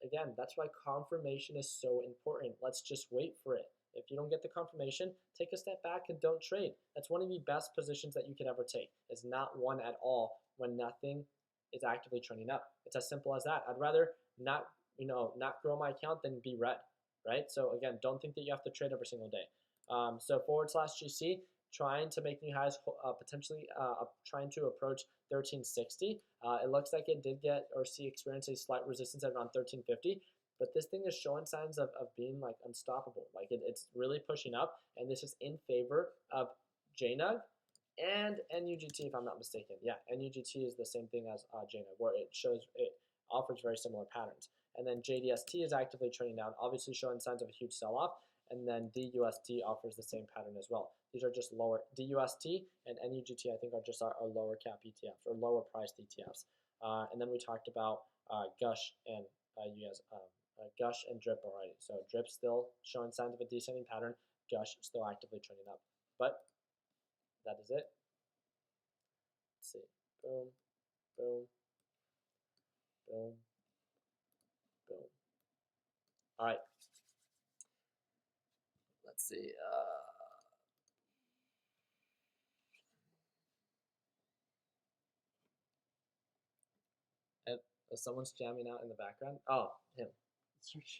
again, that's why confirmation is so important. Let's just wait for it. If you don't get the confirmation, take a step back and don't trade. That's one of the best positions that you could ever take. It's not one at all when nothing is actively trending up. It's as simple as that. I'd rather not grow my account than be red, right? So again, don't think that you have to trade every single day. So /GC trying to make new highs, potentially trying to approach 1360. It looks like it did get or experience a slight resistance at around 1350. But this thing is showing signs of being like unstoppable. Like it's really pushing up, and this is in favor of JNUG and NUGT, if I'm not mistaken. Yeah, NUGT is the same thing as JNUG, where it offers very similar patterns. And then JDST is actively trading down, obviously showing signs of a huge sell-off. And then DUST offers the same pattern as well. These are just lower. DUST and NUGT, I think, are just our lower cap ETFs or lower priced ETFs. And then we talked about Gush and Gush and Drip already. So Drip still showing signs of a descending pattern. Gush still actively trending up. But that is it. Let's see. Boom, boom, boom, boom. All right. Let's see. Someone's jamming out in the background. Oh, him.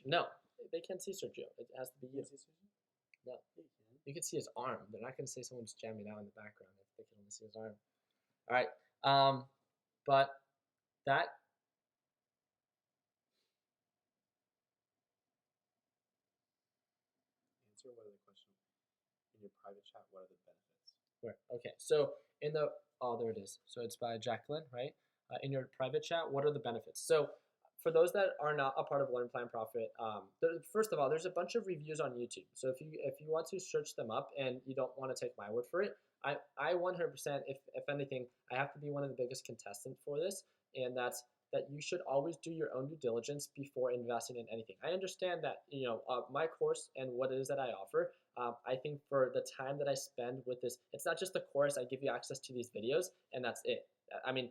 No, they can't see Sergio. It has to be you. No, you can see his arm. They're not going to say someone's jamming out in the background if they can only see his arm. All right. But that. Answer what are the question in your private chat? What are the benefits? Where? Okay. So in the there it is. So it's by Jacqueline, right? In your private chat, what are the benefits? So for those that are not a part of Learn Plan Profit, first of all, there's a bunch of reviews on YouTube. So if you want to search them up and you don't want to take my word for it, I 100%, if anything, I have to be one of the biggest contestants for this, and that's that you should always do your own due diligence before investing in anything. I understand that my course and what it is that I offer. I think for the time that I spend with this, it's not just the course. I give you access to these videos, and that's it. I mean,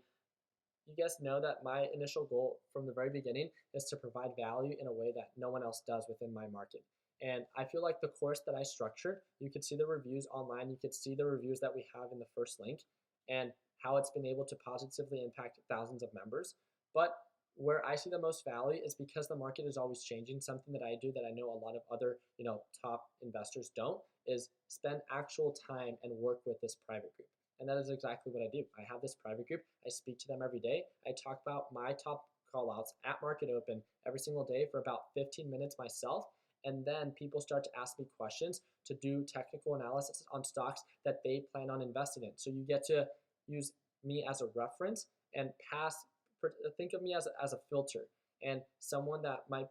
you guys know that my initial goal from the very beginning is to provide value in a way that no one else does within my market. And I feel like the course that I structured, you could see the reviews online, you could see the reviews that we have in the first link, and how it's been able to positively impact thousands of members. But where I see the most value is because the market is always changing. Something that I do that I know a lot of other top investors don't is spend actual time and work with this private group. And that is exactly what I do. I have this private group. I speak to them every day. I talk about my top callouts at market open every single day for about 15 minutes myself. And then people start to ask me questions to do technical analysis on stocks that they plan on investing in. So you get to use me as a reference and think of me as a filter and someone that might,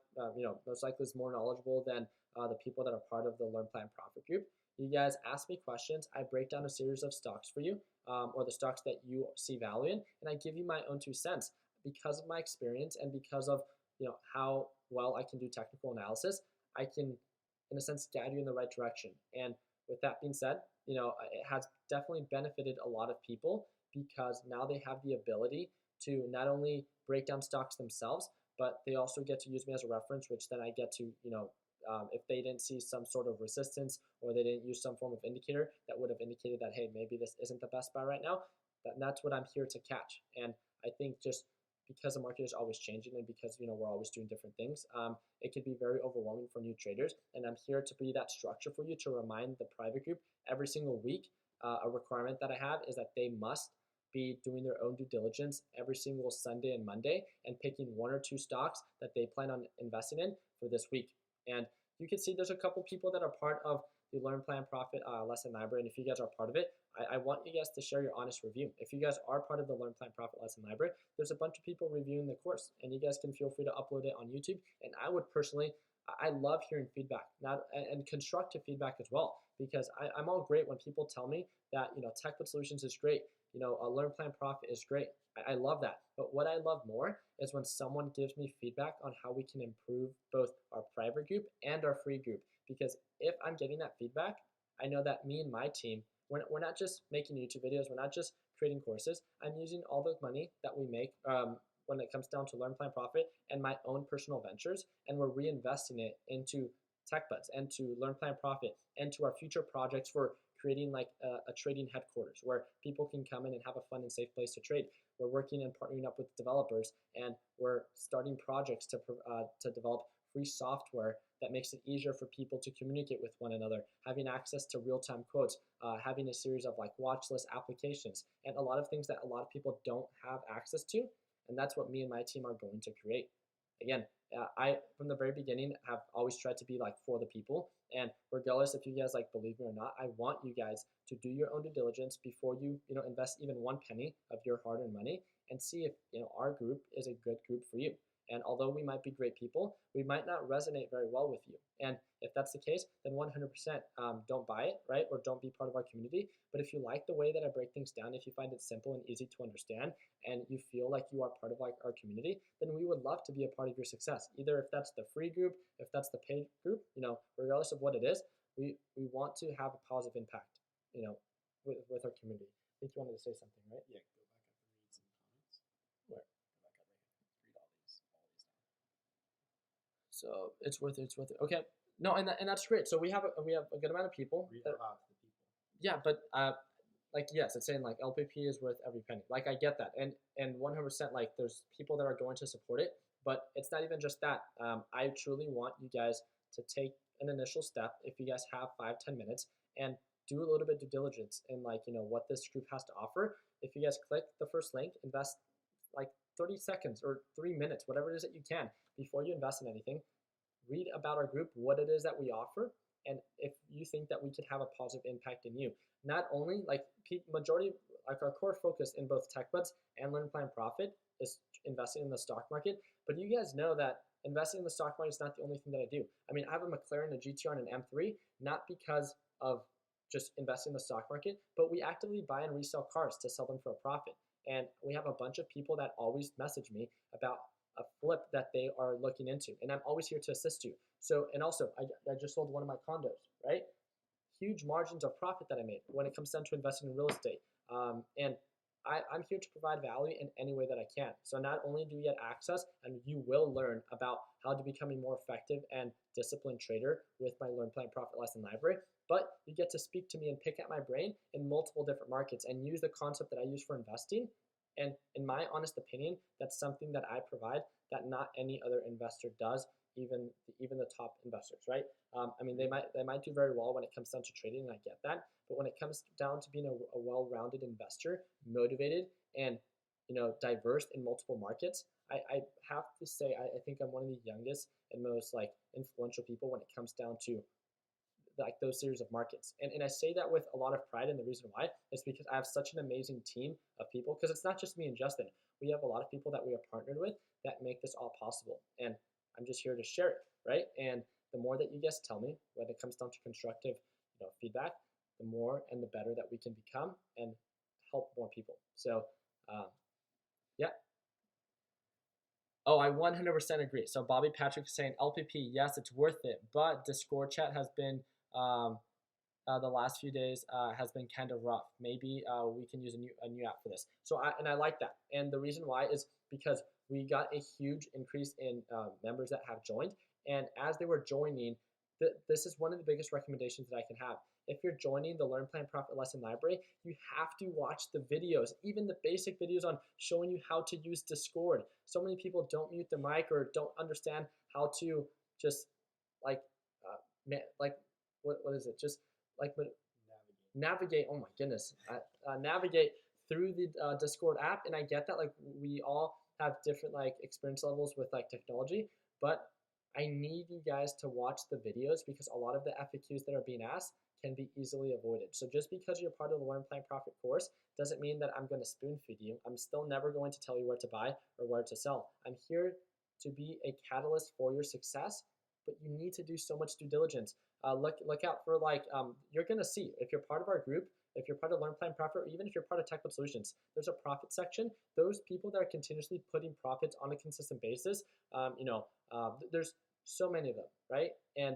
most likely is more knowledgeable than the people that are part of the Learn Plan Profit group. You guys ask me questions. I break down a series of stocks for you, or the stocks that you see value in, and I give you my own 2 cents because of my experience and because of how well I can do technical analysis. I can, in a sense, guide you in the right direction. And with that being said, it has definitely benefited a lot of people because now they have the ability to not only break down stocks themselves, but they also get to use me as a reference, which then I get to if they didn't see some sort of resistance or they didn't use some form of indicator that would have indicated that, hey, maybe this isn't the best buy right now, that's what I'm here to catch. And I think just because the market is always changing and because we're always doing different things, it could be very overwhelming for new traders. And I'm here to be that structure for you to remind the private group every single week. A requirement that I have is that they must be doing their own due diligence every single Sunday and Monday and picking 1 or 2 stocks that they plan on investing in for this week. And you can see there's a couple people that are part of the Learn Plan Profit lesson library. And if you guys are part of it, I want you guys to share your honest review. If you guys are part of the Learn Plan Profit lesson library, there's a bunch of people reviewing the course, and you guys can feel free to upload it on YouTube. And I would personally, I love hearing feedback, and constructive feedback as well, because I'm all great when people tell me that TechBud Solutions is great, a Learn Plan Profit is great. I love that. But what I love more is when someone gives me feedback on how we can improve both our private group and our free group. Because if I'm getting that feedback, I know that me and my team, we're not just making YouTube videos, we're not just creating courses. I'm using all the money that we make when it comes down to Learn Plan Profit and my own personal ventures, and we're reinvesting it into TechBuds and to Learn Plan Profit and to our future projects for creating like a trading headquarters where people can come in and have a fun and safe place to trade. We're working and partnering up with developers, and we're starting projects to develop free software that makes it easier for people to communicate with one another, having access to real-time quotes, having a series of like watch list applications, and a lot of things that a lot of people don't have access to. And that's what me and my team are going to create. Again, I from the very beginning have always tried to be like for the people, and regardless if you guys like believe me or not, I want you guys to do your own due diligence before you invest even one penny of your hard-earned money, and see if our group is a good group for you. And although we might be great people, we might not resonate very well with you. And if that's the case, then 100% don't buy it, right? Or don't be part of our community. But if you like the way that I break things down, if you find it simple and easy to understand, and you feel like you are part of like our community, then we would love to be a part of your success. Either if that's the free group, if that's the paid group, regardless of what it is, we want to have a positive impact, with our community. I think you wanted to say something, right? Yeah, go back up and read some comments. Where? Go back up right here. Read all these down. So it's worth it. It's worth it. Okay. No, and that's great. So we have a good amount of people. Read That, out loud to the people. yeah, but like yes, it's saying like LPP is worth every penny. Like I get that, and 100% like there's people that are going to support it, but it's not even just that. I truly want you guys to take an initial step. If you guys have 5-10 minutes and do a little bit of due diligence in like what this group has to offer. If you guys click the first link, invest like 30 seconds or 3 minutes, whatever it is that you can, before you invest in anything. Read about our group, what it is that we offer, and if you think that we could have a positive impact in you. Not only like majority, like our core focus in both TechBuds and Learn Plan Profit is investing in the stock market, but you guys know that investing in the stock market is not the only thing that I do. I mean, I have a McLaren, a GTR, and an M3, not because of just investing in the stock market, but we actively buy and resell cars to sell them for a profit. And we have a bunch of people that always message me about a flip that they are looking into, and I'm always here to assist you. So, and also, I just sold one of my condos, right? Huge margins of profit that I made when it comes down to investing in real estate. And I'm here to provide value in any way that I can. So not only do you get access, and you will learn about how to become a more effective and disciplined trader with my Learn Plan Profit lesson library, but you get to speak to me and pick at my brain in multiple different markets and use the concept that I use for investing. And in my honest opinion, that's something that I provide that not any other investor does, even the top investors, right? I mean, they might do very well when it comes down to trading, and I get that. But when it comes down to being a well-rounded investor, motivated and diverse in multiple markets, I have to say I think I'm one of the youngest and most like influential people when it comes down to like those series of markets. And I say that with a lot of pride, and the reason why is because I have such an amazing team of people, because it's not just me and Justin. We have a lot of people that we are partnered with that make this all possible, and I'm just here to share it, right? And the more that you guys tell me when it comes down to constructive feedback, the more and the better that we can become and help more people. So yeah. Oh, I 100% agree. So Bobby Patrick is saying LPP, yes, it's worth it, but Discord chat has been the last few days has been kind of rough. Maybe we can use a new app for this. So I like that, and the reason why is because we got a huge increase in members that have joined, and as they were joining, this is one of the biggest recommendations that I can have. If you're joining the Learn Plan Profit Lesson Library, you have to watch the videos, even the basic videos on showing you how to use Discord. So many people don't mute their mic or don't understand how to just like what is it? Just like navigate. Oh my goodness, navigate through the Discord app. And I get that like we all have different like experience levels with like technology, but I need you guys to watch the videos because a lot of the FAQs that are being asked can be easily avoided. So just because you're part of the Learn Plan Profit course doesn't mean that I'm going to spoon feed you. I'm still never going to tell you where to buy or where to sell. I'm here to be a catalyst for your success, but you need to do so much due diligence. Look out for like, you're going to see if you're part of our group, if you're part of Learn Plan Profit, or even if you're part of TechBuds Solutions, there's a profit section. Those people that are continuously putting profits on a consistent basis, there's so many of them, right? And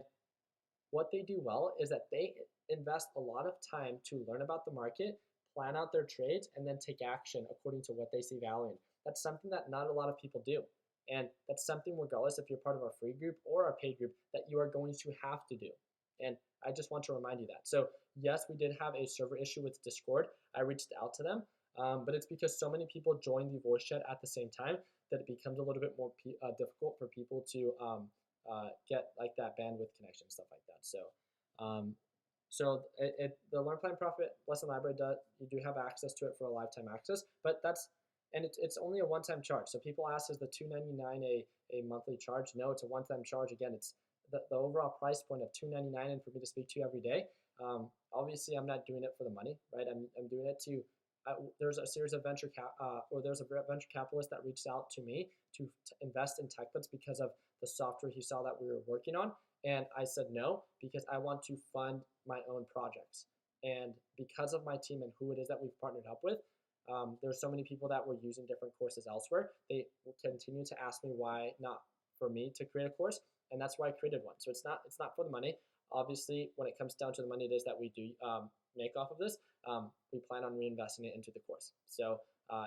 what they do well is that they invest a lot of time to learn about the market, plan out their trades, and then take action according to what they see value in. That's something that not a lot of people do. And that's something, regardless if you're part of our free group or our paid group, that you are going to have to do. And I just want to remind you that. So yes, we did have a server issue with Discord. I reached out to them, but it's because so many people joined the voice chat at the same time that it becomes a little bit more difficult for people to get like that bandwidth connection, stuff like that. So the Learn Plan Profit lesson library you do have access to it for a lifetime access, but it's only a one-time charge. So people ask, is the $299 a monthly charge? No, it's a one-time charge. Again, it's the overall price point of $299, and for me to speak to you every day. Obviously, I'm not doing it for the money, right? I'm doing it to. There's a series of venture capitalist that reached out to me to invest in TechBits because of the software he saw that we were working on, and I said no because I want to fund my own projects. And because of my team and who it is that we've partnered up with, there's so many people that were using different courses elsewhere. They will continue to ask me why not for me to create a course, and that's why I created one. So it's not for the money. Obviously, when it comes down to the money it is that we do make off of this, we plan on reinvesting it into the course. So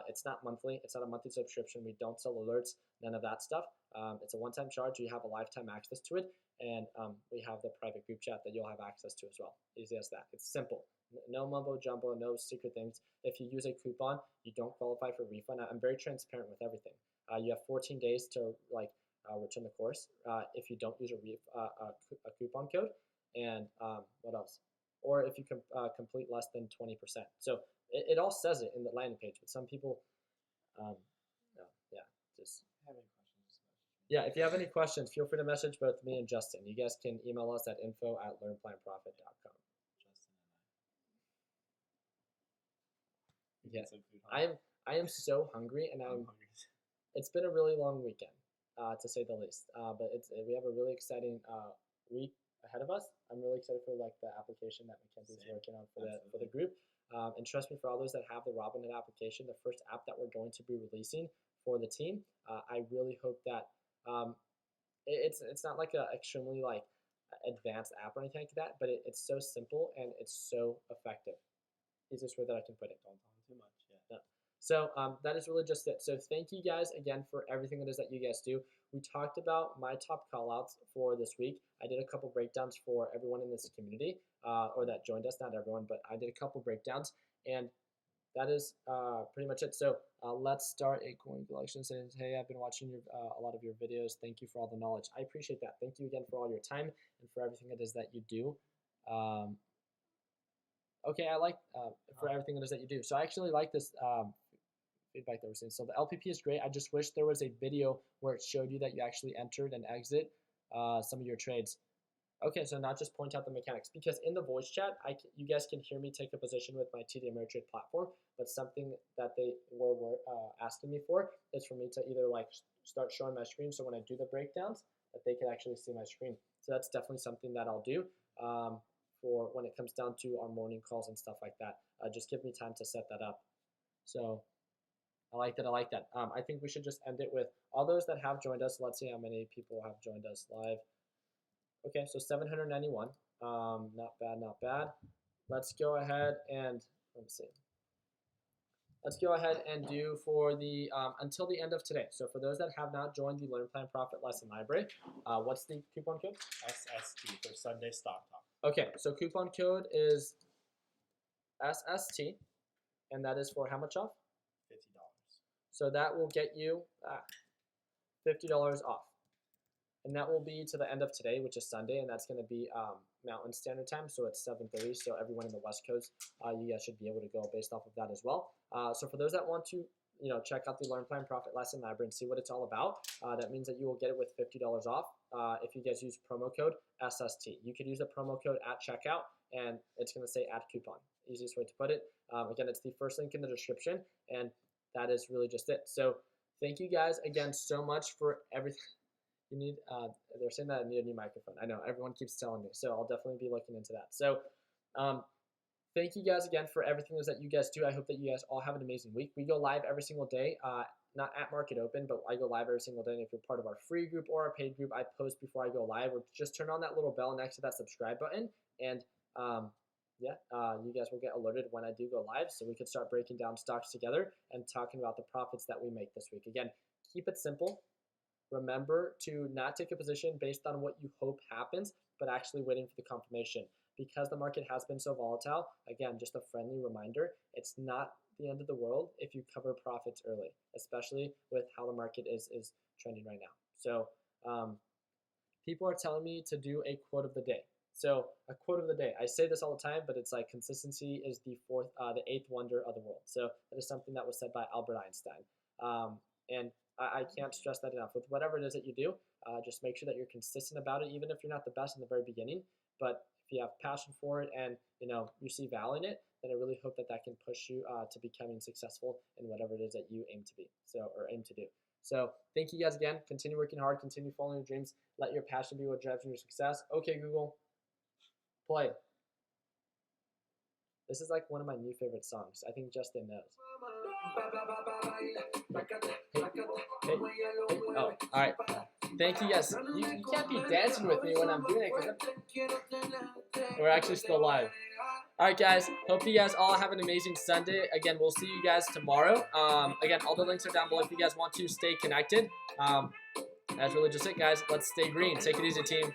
it's not monthly. It's not a monthly subscription. We don't sell alerts, none of that stuff. It's a one-time charge. You have a lifetime access to it, and we have the private group chat that you'll have access to as well. Easy as that. It's simple. No mumbo jumbo, no secret things. If you use a coupon, you don't qualify for refund. I'm very transparent with everything. You have 14 days to return the course if you don't use a coupon code. And what else? Or if you complete less than 20%. So it all says it in the landing page. But some people, just Have any questions? if you have any questions, feel free to message both me and Justin. You guys can email us at info@learnplanprofit.com. Justin and Yeah, Some food, huh? I am so hungry, and I'm hungry. it's been a really long weekend, to say the least. But we have a really exciting week ahead of us. I'm really excited for like the application that Mackenzie's Same. working on for the group. And trust me, for all those that have the Robinhood application, the first app that we're going to be releasing for the team, I really hope that it's not like a extremely like advanced app or anything like that, but it's so simple and it's so effective. Easiest way that I can put it. Don't talk too much. Yeah. So that is really just it. So thank you guys again for everything it is that you guys do. We talked about my top callouts for this week. I did a couple breakdowns for everyone in this community, or that joined us, not everyone, but I did a couple breakdowns, and that is pretty much it. So let's start a coin collection. Says, hey, I've been watching a lot of your videos. Thank you for all the knowledge. I appreciate that. Thank you again for all your time and for everything it is that you do. Okay, I like for everything it is that you do. So I actually like this feedback that we're seeing. So the LPP is great. I just wish there was a video where it showed you that you actually entered and exit some of your trades. Okay, so not just point out the mechanics, because in the voice chat, you guys can hear me take a position with my TD Ameritrade platform, but something that they were asking me for is for me to either like start showing my screen, so when I do the breakdowns, that they can actually see my screen. So that's definitely something that I'll do for when it comes down to our morning calls and stuff like that. Just give me time to set that up. So I like that. I think we should just end it with all those that have joined us. Let's see how many people have joined us live. Okay, so 791. Not bad. Let's go ahead and let me see. Let's go ahead and do for the until the end of today. So for those that have not joined the Learn Plan Profit Lesson Library, what's the coupon code? SST for Sunday Stock Talk. Okay, so coupon code is SST, and that is for how much off? $50. So that will get you $50 off. And that will be to the end of today, which is Sunday, and that's going to be Mountain Standard Time, so it's 7:30. So everyone in the West Coast, you guys should be able to go based off of that as well. So for those that want to, check out the Learn Plan Profit Lesson Library and see what it's all about, that means that you will get it with $50 off if you guys use promo code SST. You could use the promo code at checkout, and it's going to say add coupon. Easiest way to put it. Again, it's the first link in the description, and that is really just it. So thank you guys again so much for everything. You need, they're saying that I need a new microphone. I know, everyone keeps telling me, so I'll definitely be looking into that. So thank you guys again for everything that you guys do. I hope that you guys all have an amazing week. We go live every single day, not at market open, but I go live every single day. And if you're part of our free group or our paid group, I post before I go live, or just turn on that little bell next to that subscribe button, and you guys will get alerted when I do go live, so we can start breaking down stocks together and talking about the profits that we make this week. Again, keep it simple. Remember to not take a position based on what you hope happens, but actually waiting for the confirmation. Because the market has been so volatile, again, just a friendly reminder, it's not the end of the world if you cover profits early, especially with how the market is trending right now. So people are telling me to do a quote of the day. So a quote of the day. I say this all the time, but it's like consistency is the eighth wonder of the world. So that is something that was said by Albert Einstein. And I can't stress that enough. With whatever it is that you do, just make sure that you're consistent about it, even if you're not the best in the very beginning. But if you have passion for it and you see value in it, then I really hope that can push you to becoming successful in whatever it is that you aim to be, or aim to do. So thank you guys again. Continue working hard. Continue following your dreams. Let your passion be what drives your success. Okay, Google, play. This is like one of my new favorite songs. I think Justin knows. Hey. Oh, all right. Thank you guys. You can't be dancing with me when I'm doing it because we're actually still live. All right, guys. Hope you guys all have an amazing Sunday. Again, we'll see you guys tomorrow. Again, all the links are down below if you guys want to stay connected. That's really just it, guys. Let's stay green. Take it easy, team.